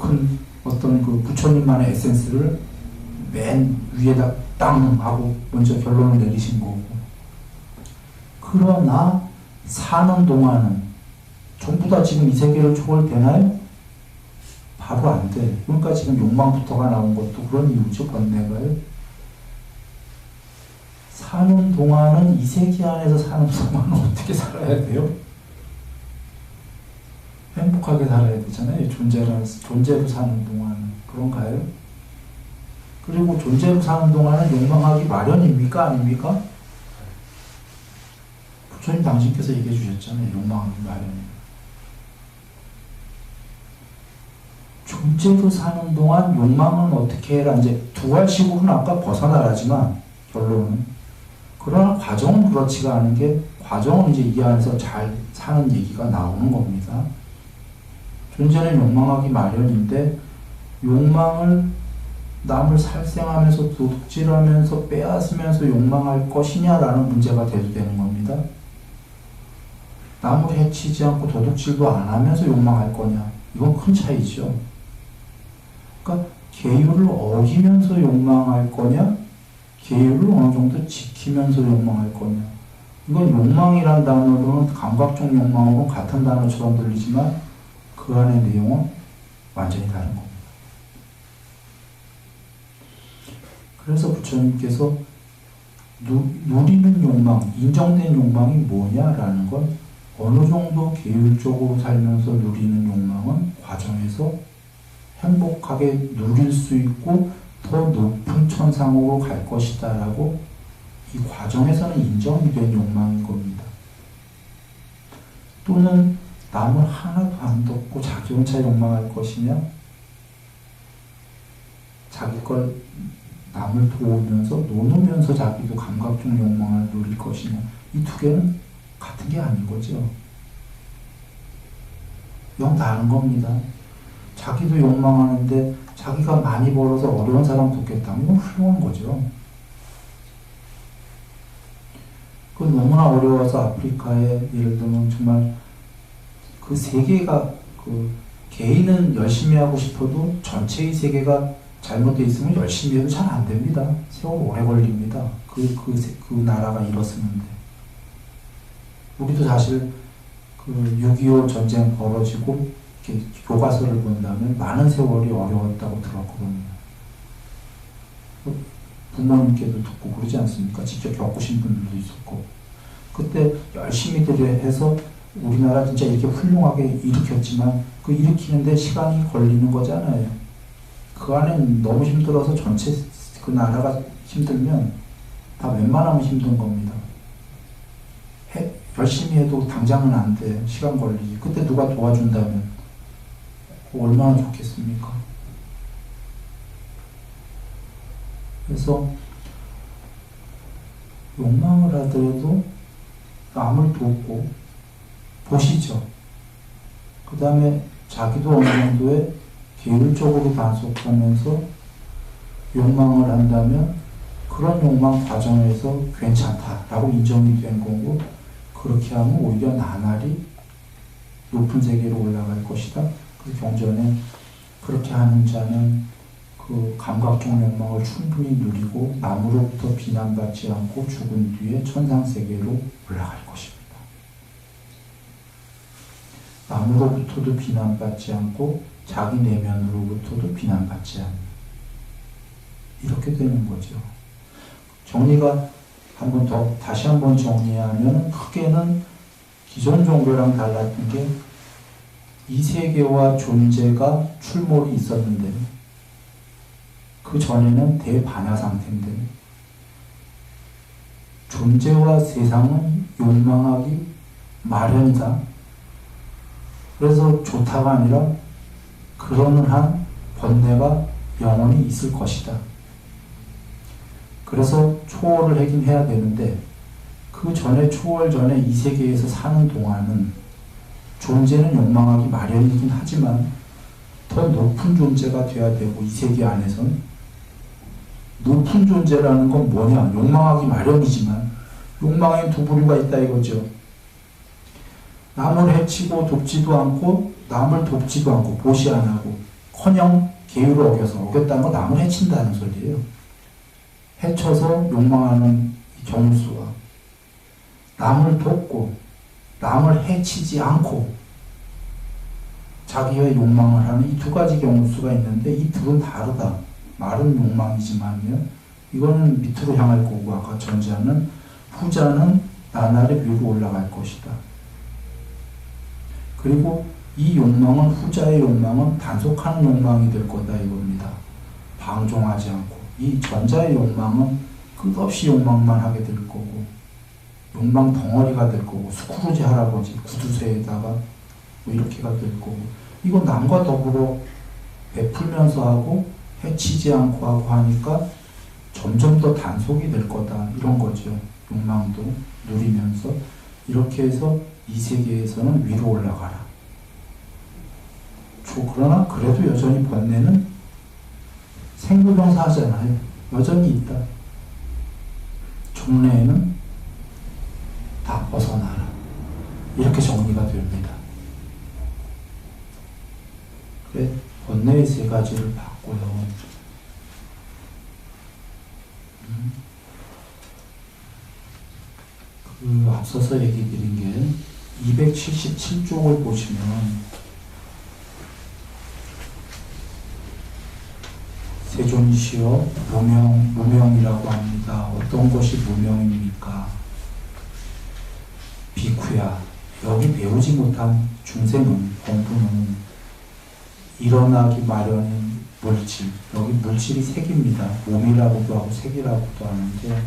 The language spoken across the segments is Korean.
큰 어떤 그 부처님만의 에센스를 맨 위에다 땅 하고 먼저 결론을 내리신 거고, 그러나 사는 동안은 전부 다 지금 이 세계를 초월되나요? 바로 안 돼. 그러니까 지금 욕망부터가 나온 것도 그런 이유죠. 번뇌가요. 사는 동안은, 이 세계 안에서 사는 동안은 어떻게 살아야 돼요? 행복하게 살아야 되잖아요. 존재로 사는 동안은. 그런가요? 그리고 존재로 사는 동안은 욕망하기 마련입니까? 아닙니까? 부처님 당신께서 얘기해 주셨잖아요. 욕망하기 마련입니다. 존재로 사는 동안 욕망은 어떻게 해라. 이제 두 가지식으로는 아까 벗어나라지만, 결론은. 그러나 과정은 그렇지가 않은 게, 과정은 이제 이 안에서 잘 사는 얘기가 나오는 겁니다. 존재는 욕망하기 마련인데, 욕망을 남을 살생하면서 도둑질하면서 빼앗으면서 욕망할 것이냐라는 문제가 대두되는 겁니다. 남을 해치지 않고 도둑질도 안 하면서 욕망할 거냐. 이건 큰 차이죠. 그러니까 계율을 어기면서 욕망할 거냐, 계율을 어느 정도 지키면서 욕망할 거냐. 이건 욕망이란 단어로는 감각적 욕망하고 같은 단어처럼 들리지만 그 안의 내용은 완전히 다른 겁니다. 그래서 부처님께서 누리는 욕망, 인정된 욕망이 뭐냐라는 건, 어느 정도 계율적으로 살면서 누리는 욕망은 과정에서 행복하게 누릴 수 있고 더 높은 천상으로 갈 것이다 라고 이 과정에서는 인정이 된 욕망인 겁니다. 또는 남을 하나도 안 덮고 자기 혼자 욕망할 것이냐, 자기 걸 남을 도우면서 노누면서 자기도 감각적 욕망을 누릴 것이냐, 이 두 개는 같은 게 아닌 거죠. 영 다른 겁니다. 자기도 욕망하는데 자기가 많이 벌어서 어려운 사람 돕겠다면 이건 훌륭한 거죠. 그 너무나 어려워서 아프리카에 예를 들면 정말 그 세계가, 그 개인은 열심히 하고 싶어도 전체의 세계가 잘못되어 있으면 열심히 해도 잘 안 됩니다. 세월 오래 걸립니다. 그 나라가 일었었는데. 우리도 사실 그 6.25 전쟁 벌어지고 이렇게 교과서를 본다면 많은 세월이 어려웠다고 들었거든요. 부모님께도 듣고 그러지 않습니까? 직접 겪으신 분들도 있었고. 그때 열심히들 해서 우리나라 진짜 이렇게 훌륭하게 일으켰지만 그 일으키는데 시간이 걸리는 거잖아요. 그 안엔 너무 힘들어서 전체 그 나라가 힘들면 다 웬만하면 힘든 겁니다. 열심히 해도 당장은 안 돼. 시간 걸리지. 그때 누가 도와준다면 얼마나 좋겠습니까? 그래서 욕망을 하더라도 남을 돕고 보시죠. 그 다음에 자기도 어느 정도의 계율적으로 단속하면서 욕망을 한다면 그런 욕망 과정에서 괜찮다라고 인정이 된 거고, 그렇게 하면 오히려 나날이 높은 세계로 올라갈 것이다. 그 경전에 그렇게 하는 자는 그 감각적 욕망을 충분히 누리고 남으로부터 비난받지 않고 죽은 뒤에 천상세계로 올라갈 것입니다. 남으로부터도 비난받지 않고 자기 내면으로부터도 비난받지 않는, 이렇게 되는 거죠. 정리가 다시 한번 정리하면, 크게는 기존 종교랑 달랐던 게 이 세계와 존재가 출몰이 있었는데 그 전에는 대반야 상태인데, 존재와 세상은 욕망하기 마련이다. 그래서 좋다가 아니라 그러는 한 번뇌가 영원히 있을 것이다. 그래서 초월을 하긴 해야 되는데, 그 전에 초월 전에 이 세계에서 사는 동안은 존재는 욕망하기 마련이긴 하지만 더 높은 존재가 돼야 되고, 이 세계 안에서는 높은 존재라는 건 뭐냐? 욕망하기 마련이지만 욕망에 두 부류가 있다 이거죠. 남을 해치고 돕지도 않고 남을 돕지도 않고 보시 안 하고 헌영 계율을 어겼다는 건 남을 해친다는 소리예요. 해쳐서 욕망하는 이 경우수가 남을 돕고 남을 해치지 않고 자기의 욕망을 하는 이 두 가지 경우수가 있는데 이 둘은 다르다. 말은 욕망이지만요. 이거는 밑으로 향할 거고 아까 전자는 후자는 나날의 위로 올라갈 것이다. 그리고 이 욕망은 후자의 욕망은 단속하는 욕망이 될 거다 이겁니다. 방종하지 않고 이 전자의 욕망은 끝없이 욕망만 하게 될 거고 욕망 덩어리가 될 거고 스크루지 할아버지 구두쇠에다가 뭐 이렇게가 될 거고 이거 남과 더불어 베풀면서 하고 해치지 않고 하고 하니까 점점 더 단속이 될 거다 이런 거죠. 욕망도 누리면서 이렇게 해서 이 세계에서는 위로 올라가라. 그러나 그래도 여전히 번뇌는 생로병사 하잖아요. 여전히 있다. 종래에는 다 벗어나라. 이렇게 정리가 됩니다. 그래, 번뇌의 세 가지를 봤고요. 앞서서 얘기 드린 게 277쪽을 보시면 세존시여 무명이라고 합니다. 어떤 것이 무명입니까? 비쿠야, 여기 배우지 못한 중생은, 공부는 일어나기 마련인 물질, 여기 물질이 색입니다. 몸이라고도 하고 색이라고도 하는데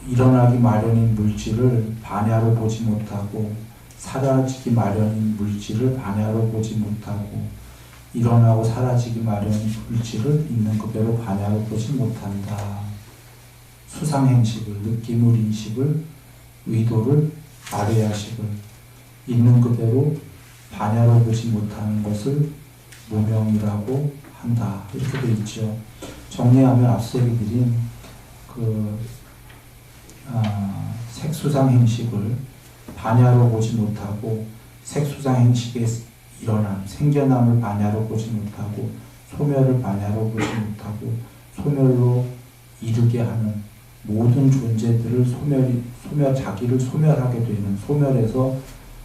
일어나기 마련인 물질을 반야로 보지 못하고 사라지기 마련인 물질을 반야로 보지 못하고 일어나고 사라지기 마련인 물질을 있는 그대로 반야로 보지 못한다. 수상행식을, 느낌을, 인식을, 의도를, 아뢰야식을 있는 그대로 반야로 보지 못하는 것을 무명이라고 한다. 이렇게 되어 있죠. 정리하면 앞서 얘기 드린 색수상 행식을 반야로 보지 못하고 색수상 행식에 일어남, 생겨남을 반야로 보지 못하고 소멸을 반야로 보지 못하고 소멸로 이르게 하는 모든 존재들을 자기를 소멸하게 되는 소멸해서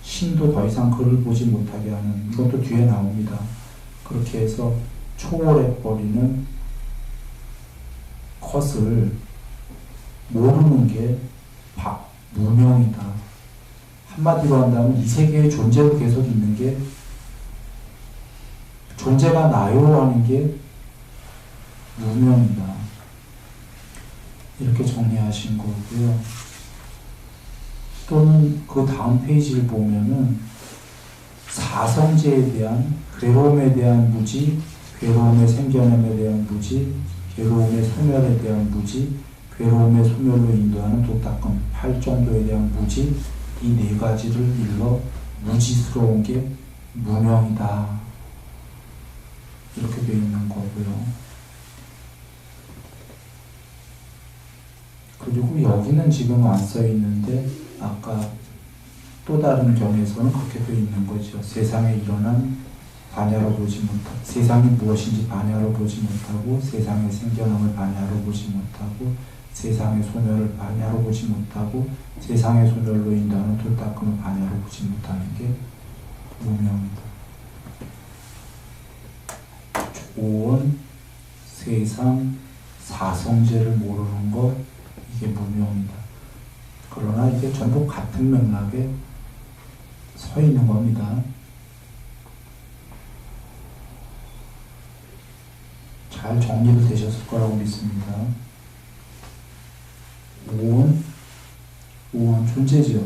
신도 더 이상 그를 보지 못하게 하는 이것도 뒤에 나옵니다. 그렇게 해서 초월해버리는 것을 모르는 게 무명이다. 한마디로 한다면 이 세계의 존재로 계속 있는 게 존재가 나요 하는 게 무명이다. 이렇게 정리하신 거고요. 또는 그 다음 페이지를 보면은 사성제에 대한 괴로움에 대한 무지, 괴로움의 생겨남에 대한 무지, 괴로움의 소멸에 대한 무지, 괴로움의 소멸로 인도하는 도닦음, 8정도에 대한 무지, 이 네 가지를 일러 무지스러운 게 무명이다. 이렇게 되어 있는 거고요. 그리고 여기는 지금 안 써 있는데 아까 또 다른 경에서는 그렇게 되어 있는 거죠. 세상에 일어난 반야로 보지 못하고 세상이 무엇인지 반야로 보지 못하고 세상의 생겨남을 반야로 보지 못하고 세상의 소멸을 반야로 보지 못하고 세상의 소멸로 인도하는 도닦음을 반야로 보지 못하는 게 무명이다. 조언, 세상, 사성제를 모르는 것 이게 무명이다. 그러나 이게 전부 같은 맥락에 서 있는 겁니다. 잘 정리도 되셨을 거라고 믿습니다. 오온 존재죠.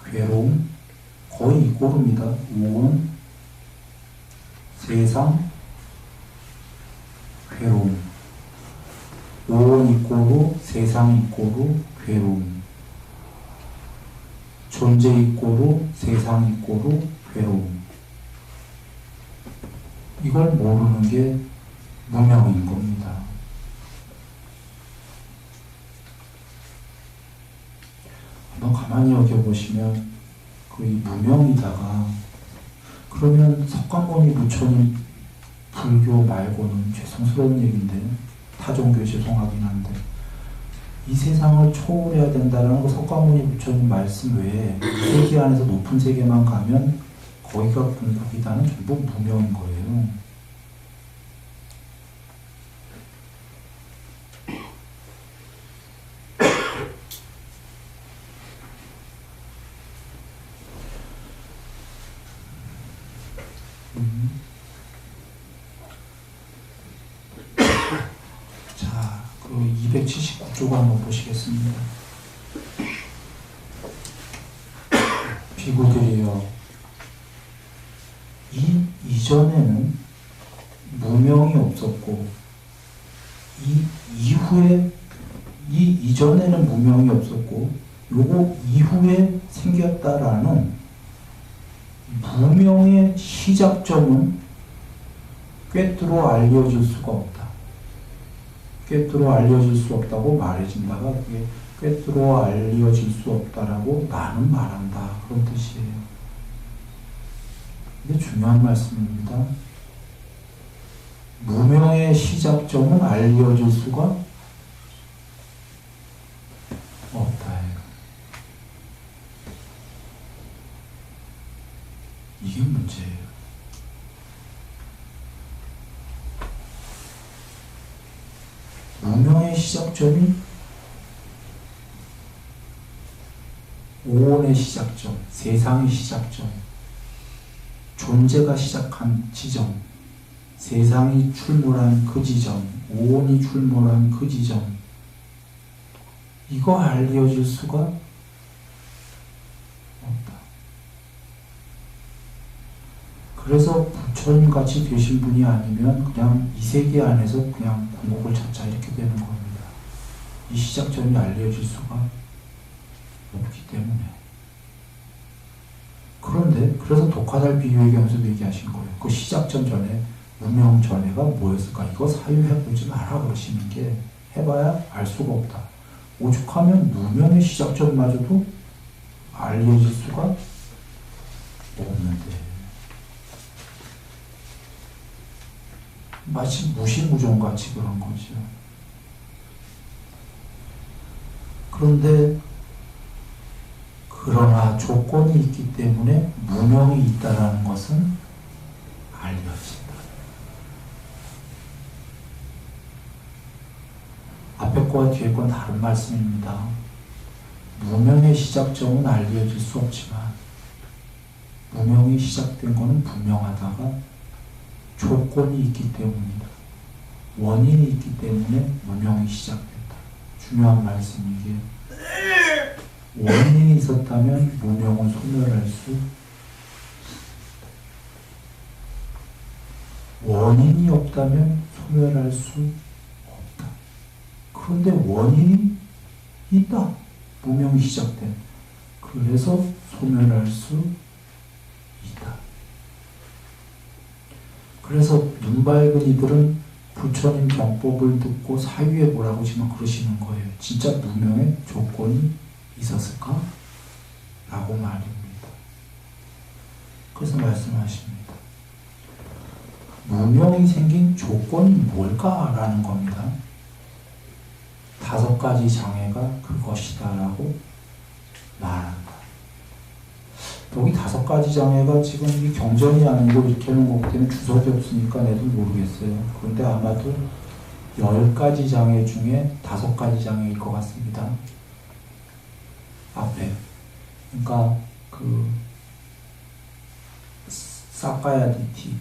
괴로움 거의 이꼬르입니다. 오온 세상 괴로움 오온 이꼬르 세상 이꼬르 괴로움 존재 이꼬르 세상 이꼬르 괴로움 이걸 모르는 게 무명인 겁니다. 한번 가만히 여겨보시면 그 이 무명이다가 그러면 석가모니 부처님 불교 말고는 죄송스러운 얘기인데 타종교에 죄송하긴 한데 이 세상을 초월해야 된다는 거 석가모니 부처님 말씀 외에 세계 안에서 높은 세계만 가면 거기가 궁극이다는 전부 무명인 거예요. 자, 그 279조가 한번 보시겠습니다. 비구들이여, 이전에는 무명이 없었고, 이전에는 무명이 없었고, 요거 이후에 생겼다라는 무명의 시작점은 꿰뚫어 알려질 수가 없다. 꿰뚫어 알려질 수 없다고 말해진다가 그게 꿰뚫어 알려질 수 없다라고 나는 말한다. 그런 뜻이에요. 근데 중요한 말씀입니다. 무명의 시작점은 알려질 수가 없다. 이게 문제예요. 무명의 시작점이 오온의 시작점, 세상의 시작점, 존재가 시작한 지점, 세상이 출몰한 그 지점, 오온이 출몰한 그 지점, 이거 알려질 수가 없다. 그래서 부처님 같이 되신 분이 아니면 그냥 이 세계 안에서 그냥 공곡을 찾자 이렇게 되는 겁니다. 이 시작점이 알려질 수가 없기 때문에. 그런데 그래서 독화살 비유회견에서도 얘기하신 거예요. 그 시작점 전에 무명 전에가 뭐였을까? 이거 사유해보지 마라 그러시는 게 해봐야 알 수가 없다. 오죽하면 무명의 시작점마저도 알려질 수가 없는데 마치 무시무종같이 그런 거죠. 그런데 그러나 조건이 있기 때문에 무명이 있다라는 것은 알려진다. 앞에 거와 뒤에 건 다른 말씀입니다. 무명의 시작점은 알려질 수 없지만 무명이 시작된 것은 분명하다가 조건이 있기 때문이다. 원인이 있기 때문에 무명이 시작된다. 중요한 말씀이기에 원인이 있었다면 무명을 소멸할 수 원인이 없다면 소멸할 수 없다. 그런데 원인이 있다. 무명이 시작된. 그래서 소멸할 수 있다. 그래서 눈 밝은 이들은 부처님 정법을 듣고 사유해보라고 지금 그러시는 거예요. 진짜 무명의 조건이 있었을까? 라고 말입니다. 그래서 말씀하십니다. 무명이 생긴 조건이 뭘까? 라는 겁니다. 5가지 장애가 그것이다 라고 말한다. 여기 5가지 장애가 지금 이 경전이 아니고 이렇게 해놓은 거기 때문에 주석이 없으니까 내도 모르겠어요. 그런데 아마도 10가지 장애 중에 5가지 장애일 것 같습니다. 앞에. 그러니까 사카야디티,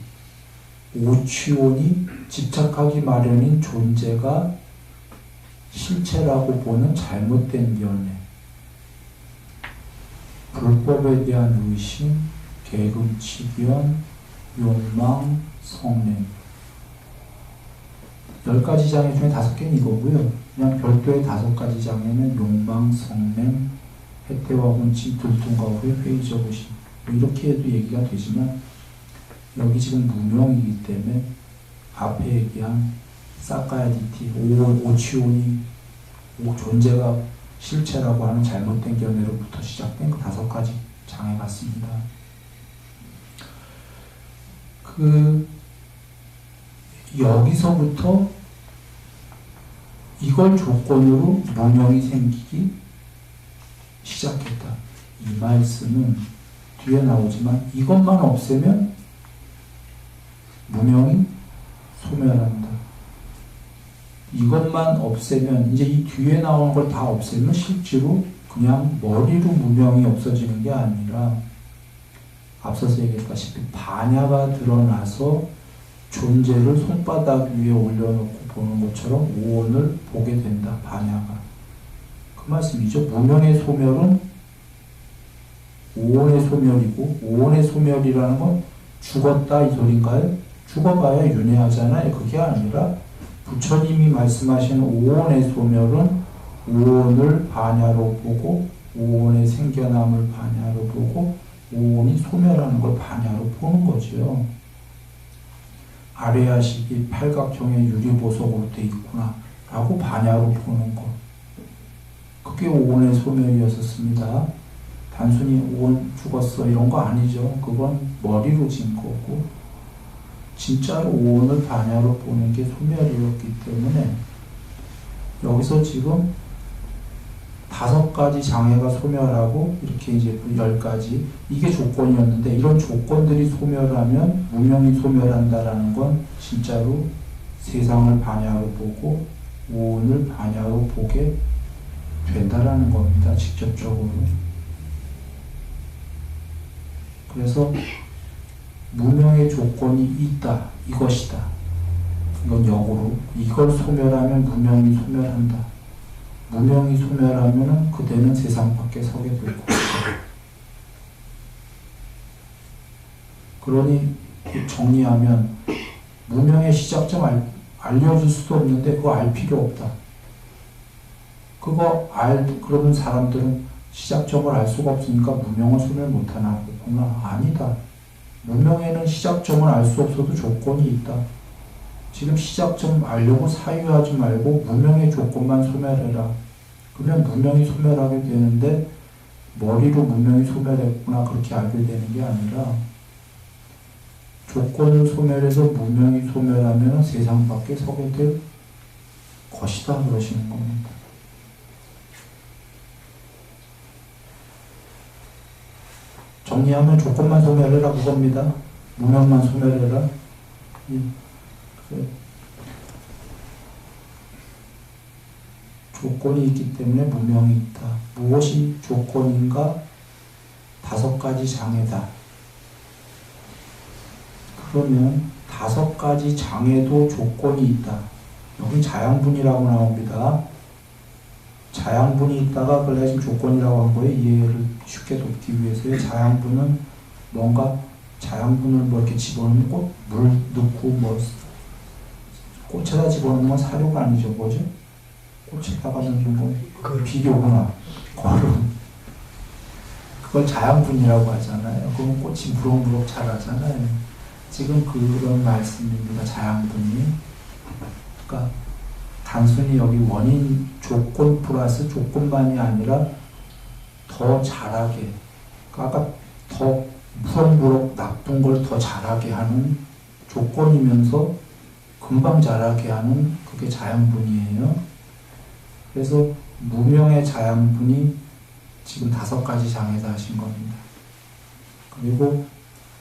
오취온이 집착하기 마련인 존재가 실체라고 보는 잘못된 연애, 불법에 대한 의심, 계급치견, 욕망, 성냄. 10가지 장애 중에 5개는 이거고요. 그냥 별도의 5가지 장애는 욕망, 성냄, 해태와 혼치, 불통과의 회의적 의심. 이렇게 해도 얘기가 되지만 여기 지금 무명이기 때문에 앞에 얘기한 사카야디티, 오치온이 존재가 실체라고 하는 잘못된 견해로부터 시작된 그 5가지 장애 같습니다. 그 여기서부터 이걸 조건으로 무명이 생기기 시작했다. 이 말씀은 뒤에 나오지만 이것만 없애면 무명이 소멸한다. 이것만 없애면, 이제 이 뒤에 나오는 걸 다 없애면 실제로 그냥 머리로 무명이 없어지는 게 아니라 앞서서 얘기했다시피 반야가 드러나서 존재를 손바닥 위에 올려놓고 보는 것처럼 오온을 보게 된다. 반야가. 그 말씀이죠. 무명의 소멸은 오온의 소멸이고, 오온의 소멸이라는 건 죽었다 이 소린가요? 죽어봐야 윤회하잖아요. 그게 아니라 부처님이 말씀하신 오온의 소멸은 오온을 반야로 보고, 오온의 생겨남을 반야로 보고, 오온이 소멸하는 걸 반야로 보는 거죠. 아래야식이 팔각형의 유리보석으로 돼 있구나 라고 반야로 보는 것. 그게 오온의 소멸이었었습니다. 단순히 오온 죽었어 이런 거 아니죠. 그건 머리로 진 거고, 진짜로 오온을 반야로 보는 게 소멸이었기 때문에 여기서 지금 5가지 장애가 소멸하고 이렇게 이제 10가지, 이게 조건이었는데, 이런 조건들이 소멸하면 무명이 소멸한다라는 건 진짜로 세상을 반야로 보고 오온을 반야로 보게 된다라는 겁니다. 직접적으로. 그래서 무명의 조건이 있다, 이것이다. 이건 역으로 이걸 소멸하면 무명이 소멸한다. 무명이 소멸하면 그대는 세상 밖에 서게 될 것이다. 그러니 정리하면 무명의 시작점 알려줄 수도 없는데 그거 알 필요 없다. 그러면 사람들은 시작점을 알 수가 없으니까 무명을 소멸 못하나 보구나. 아니다. 무명에는 시작점을 알 수 없어도 조건이 있다. 지금 시작점 알려고 사유하지 말고 무명의 조건만 소멸해라. 그러면 무명이 소멸하게 되는데 머리로 무명이 소멸했구나 그렇게 알게 되는 게 아니라 조건을 소멸해서 무명이 소멸하면 세상 밖에 서게 될 것이다 그러시는 겁니다. 정리하면 조건만 소멸해라 그겁니다. 무명만 소멸해라. 조건이 있기 때문에 무명이 있다. 무엇이 조건인가? 5가지 장애다. 그러면 5가지 장애도 조건이 있다. 여기 자양분이라고 나옵니다. 자양분이 있다가 그걸 지금 조건이라고 한 거예요. 이해를 쉽게 돕기 위해서요. 자양분은 뭔가 자양분을 뭐 이렇게 집어넣는 물 넣고 뭐 꽃에다 집어넣는 건 사료가 아니죠. 뭐죠? 꽃에다가 넣는 거 비료구나. 거름. 그걸 자양분이라고 하잖아요. 그럼 꽃이 무럭무럭 자라잖아요. 지금 그런 말씀입니다. 자양분이. 그러니까 단순히 여기 원인 조건 플러스 조건만이 아니라 더 자라게, 그러니까 더 무럭무럭 나쁜 걸 더 자라게 하는 조건이면서 금방 자라게 하는 그게 자양분이에요. 그래서 무명의 자양분이 지금 5가지 장애다 하신 겁니다. 그리고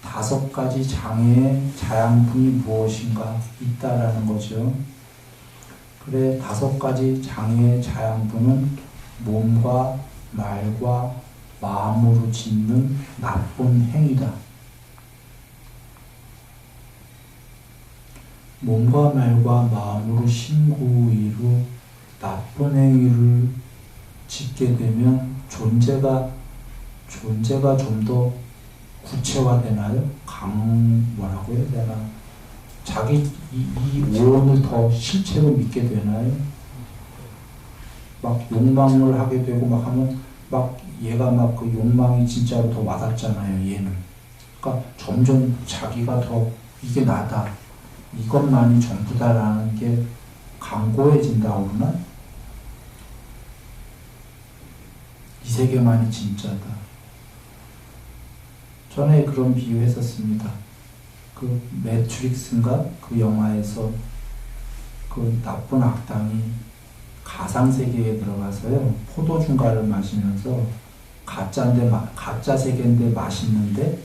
5가지 장애의 자양분이 무엇인가 있다라는 거죠. 그래 5가지 장애의 자양분은 몸과 말과 마음으로 짓는 나쁜 행위다. 몸과 말과 마음으로 신고의로 나쁜 행위를 짓게 되면 존재가 좀 더 구체화되나요? 뭐라고 해야 되나? 자기 이 오온을 더 실체로 믿게 되나요? 막 욕망을 하게 되고 막 하면 막 얘가 막 그 욕망이 진짜로 더 와닿잖아요. 얘는. 그러니까 점점 자기가 더 이게 나다. 이것만이 전부다라는 게 강고해진다 그러나? 이 세계만이 진짜다. 전에 그런 비유 했었습니다. 그 매트릭스인가 그 영화에서 그 나쁜 악당이 가상 세계에 들어가서요 포도주가를 마시면서 가짜 세계인데 맛있는데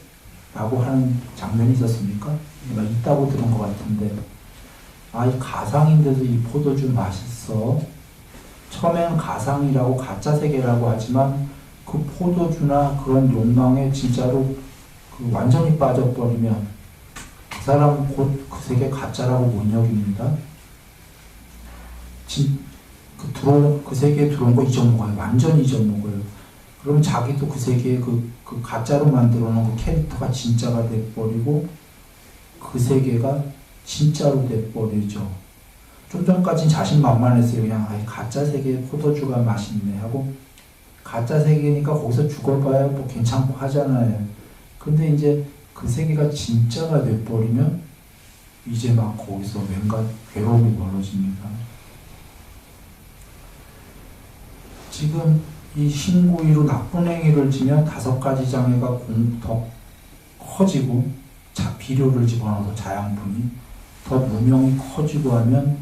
라고 하는 장면이 있었습니까? 내가 있다고 들은 것 같은데 이 가상인데도 이 포도주 맛있어. 처음에는 가상이라고 가짜 세계라고 하지만 그 포도주나 그런 욕망에 진짜로 그 완전히 빠져버리면 그 사람은 곧 그 세계 가짜라고 못 여깁니다. 그 세계에 들어온 거 잊어먹어요. 완전히 잊어먹어요. 그럼 자기도 그 세계에 그 가짜로 만들어 놓은 그 캐릭터가 진짜가 돼버리고 그 세계가 진짜로 돼버리죠. 좀 전까진 자신만만했어요. 그냥 가짜 세계에 포도주가 맛있네 하고 가짜 세계니까 거기서 죽어봐야 뭐 괜찮고 하잖아요. 근데 이제 그 세계가 진짜가 돼버리면 이제 막 거기서 뭔가 괴로움이 벌어집니다. 지금 이 신고의로 나쁜 행위를 지면 5가지 장애가 더 커지고 비료를 집어넣어서 자양분이 더 무명이 커지고 하면